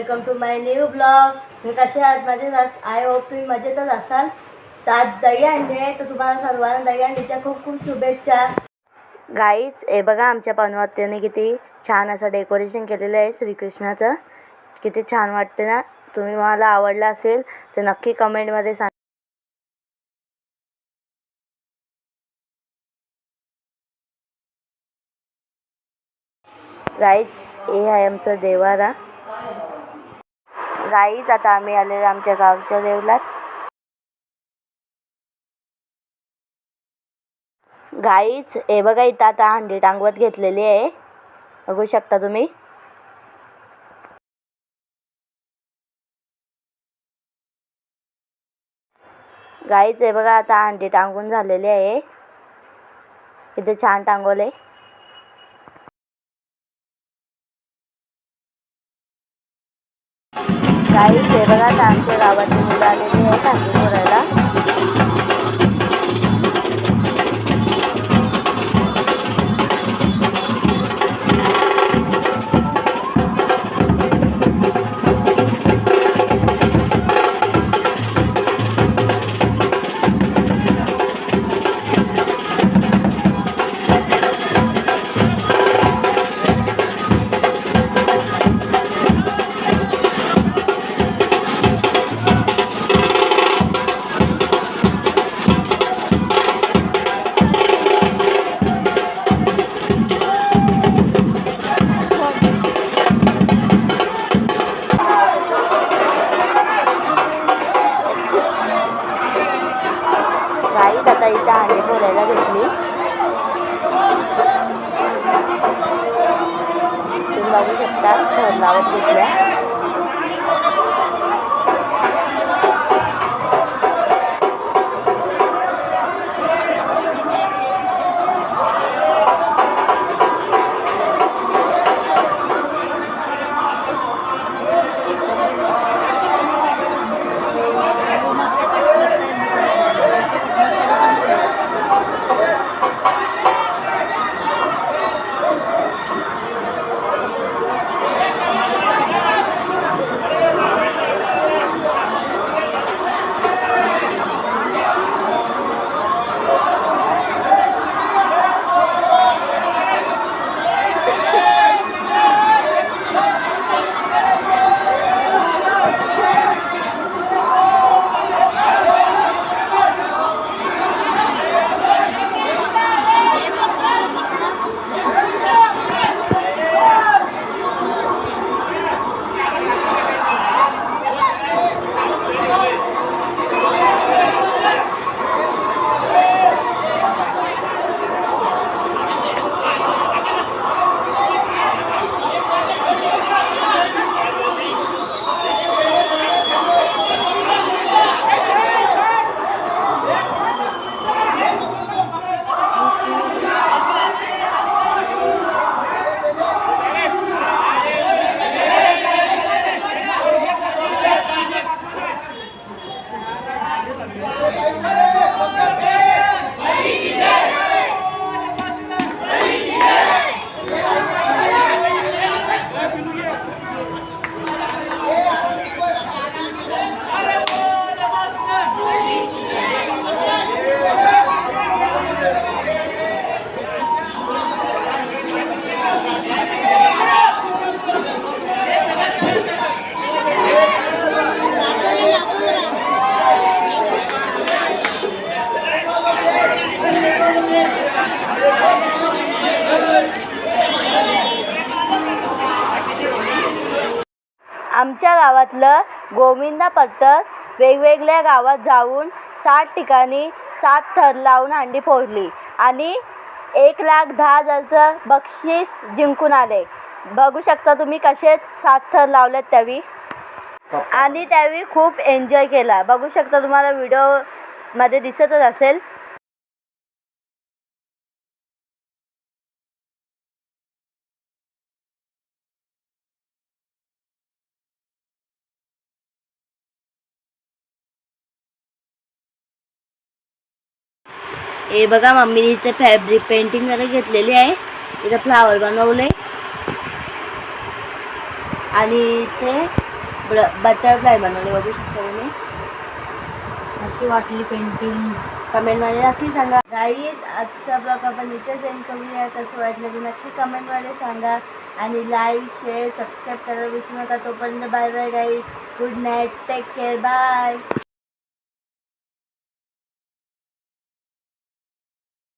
Welcome to my new blog. मी कसे आहात? मजेत आहात? आय होप तुम्ही मजेतच असाल। तर आज दहीहंडी आहे, तर तुम्हाला सर्वांना दहीहंडीच्या खूप खूप शुभेच्छा। गाईज हे बघा, आमच्या पनवत्याने किती छान असं डेकोरेशन केलेलं आहे श्रीकृष्णाचं। किती छान वाटते ना? तुम्ही मला आवडला असेल तर नक्की कमेंटमध्ये सांगा। गाईज हे आहे आमचं देवारा। गाईज आता आम्ही आलेलो आमच्या गावच्या देवलात। गाईज हे बघा, इथं आता हंडी टांगवत घेतलेली आहे, बघू शकता तुम्ही। गाईज हे बघा, आता हंडी टांगून झालेली आहे, किती छान टांगवले। गाईज हे बघा, आता आमच्या गावातली मुलं आलेली आहेत हंडी फोडायला। गाईज आता इथं हंडी फोडायला घेतली, तुम्ही बघू शकता, थर लावत घेतल्या। आमच्या गावातलं गोविंदा पट्टर वेगवेगळ्या गावात जाऊन 7 ठिकाणी 7 थर लावून हंडी फोडली आणि 1,10,000चं बक्षीस जिंकून आले। बघू शकता तुम्ही कसे 7 थर लावलेत त्यावेळी, आणि त्यावेळी खूप एन्जॉय केला। बघू शकता, तुम्हाला व्हिडिओमध्ये दिसतच असेल। हे बघा, मम्मीने इथे फॅब्रिक पेंटिंग जरा घेतलेली आहे, इथे फ्लावर बनवले आणि इथे बटरफ्लाय बनवले, बघू शकता तुम्ही. अशी वाटली पेंटिंग. कमेंटमध्ये नक्की सांगा. गाईज आजचा ब्लॉग आपण इथेच एंड करूया. कसं वाटलं ते नक्की कमेंटमध्ये सांगा आणि लाईक शेअर सबस्क्राईब करायला विसरू नका. तोपर्यंत bye bye guys. Good night, take care, bye.